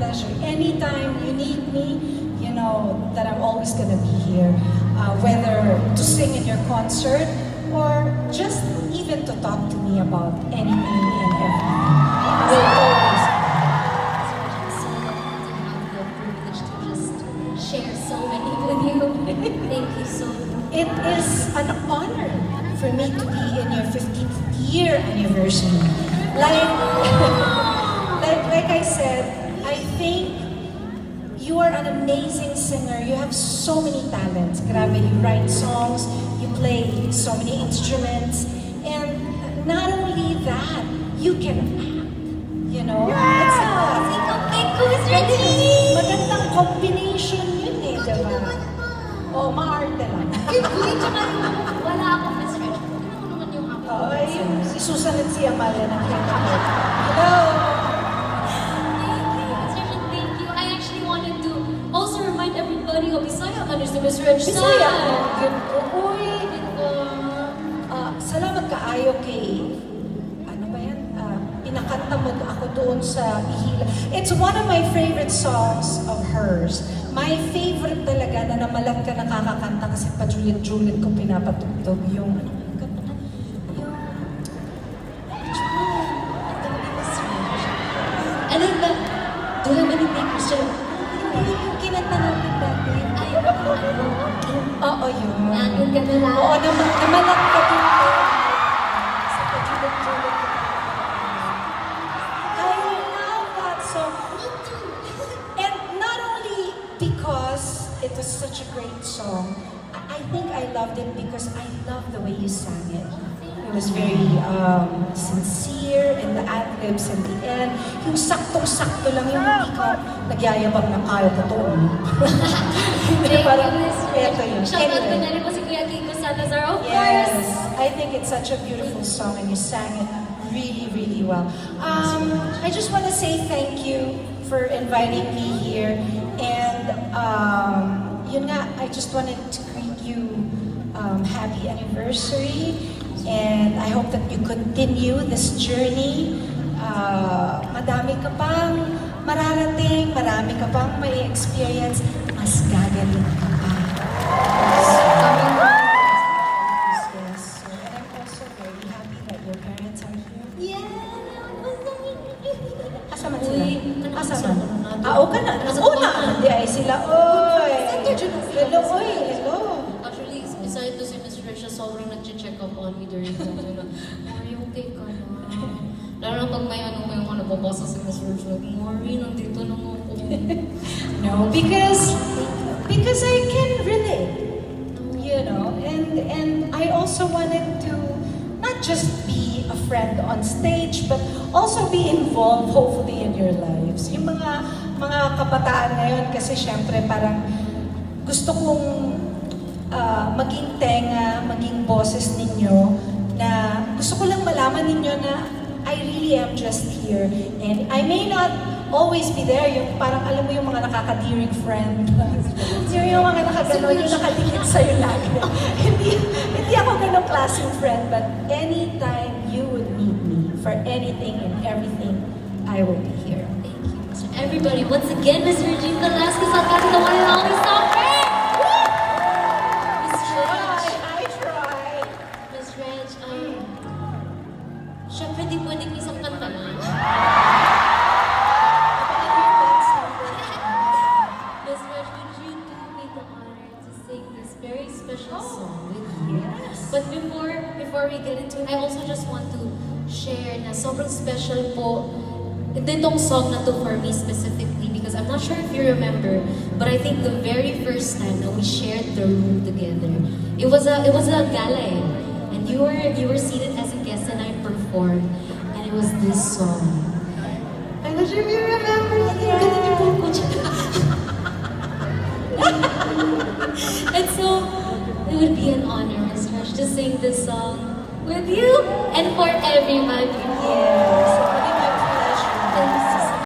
pleasure. Anytime you need me, you know that I'm always gonna be here. Whether to sing in your concert or just even to talk to me about anything and everything. I will always. I'm so lucky to have the privilege to just share so many with you. Thank you so much. It is an honor for me to be in your 15th year anniversary. Like I said, I think you are an amazing singer. You have so many talents. Grabe, you write songs, you play so many instruments, and not only that, you can act. You know? It's magandang combination yun eh, diba? Oh, maarte lang. Wala akong misreach. Ano naman yung ako? Oh, ay, si Susan at si Amalia na Hello! Thank you. I actually wanted to also remind everybody of Bisaya ka sa Miss Rich Bisaya! Yun po. Uy! Salamat kaayo kay... Ano ba yan? Pinakanta mo ako doon sa Ihila. It's one of my favorite songs of hers. My favorite talaga na namalag ka nakakakanta kasi pa Juliet ko pinapatugtog yung... Ano ba? Doon naman yung papers siya. Yung kinanta natin dati. Ay, Oo, yun. Nangin ka na lang. Oo, namalag ka dito. Sa Juliet ko. I love that song. Me too. And not only because it was such a great song, I think I loved it because I love the way you sang it. It was very sincere and the ad-libs in the end. Yung saktong-sakto lang yung hindi ka nagyayabang ng kaya ko to. Thank you, Miss Rich. Eto yun. Shoutout ko Anyway. na rin po si Kuya Kiko Salazar, of Yes, course. I think it's such a beautiful song and you sang it really, really well. I just want to say thank you for inviting me here. And yun nga, I just wanted to greet you happy anniversary. And I hope that you continue this journey. Madami ka pang mararating, marami ka pang may experience, mas gagaling ka pa. Yes. So, and I'm also very happy that your parents are here. Kasama sila? Kasama? Oo ka na. Oo na. Hindi ay sila. Oy. Hello, oy. Hello. Actually, beside to si Miss Rich, sobrang nag-check up on me during that. Are you okay ka na? Lalo na pag may may mga nababasa si Miss Rich, like, Mari, nandito lang ako. No, because I can relate. You know, and I also wanted to not just be a friend on stage, but also be involved, hopefully, in your lives. Yung mga kabataan ngayon, kasi syempre parang gusto kong maging tenga, maging boses ninyo, na gusto ko lang malaman ninyo na I really am just here. And I may not always be there, yung parang alam mo yung mga nakakadiring friend. yung mga nakaganon, yung nakadikit sa'yo lagi. hindi ako ganong klaseng friend, but anytime you would need me for anything and everything, I will be here. Thank you, Mr. Everybody, once again, Miss Regine Velasquez, I've got the one and only song. Miss Reg, I try. Miss Reg, syempre di pwedeng isang kanta lang. Miss Reg, would you do me the honor to sing this very special song with you? Yes. But before we get into it, I also just want to share na sobrang special po itong song na to for me specifically because I'm not sure if you remember, but I think the very first time that we shared the room together, it was a gala and you were seated as a guest and I performed and it was this song. I'm not sure if you remember. And so it would be an honor, Miss Rush, to sing this song with you and for everybody. Yes.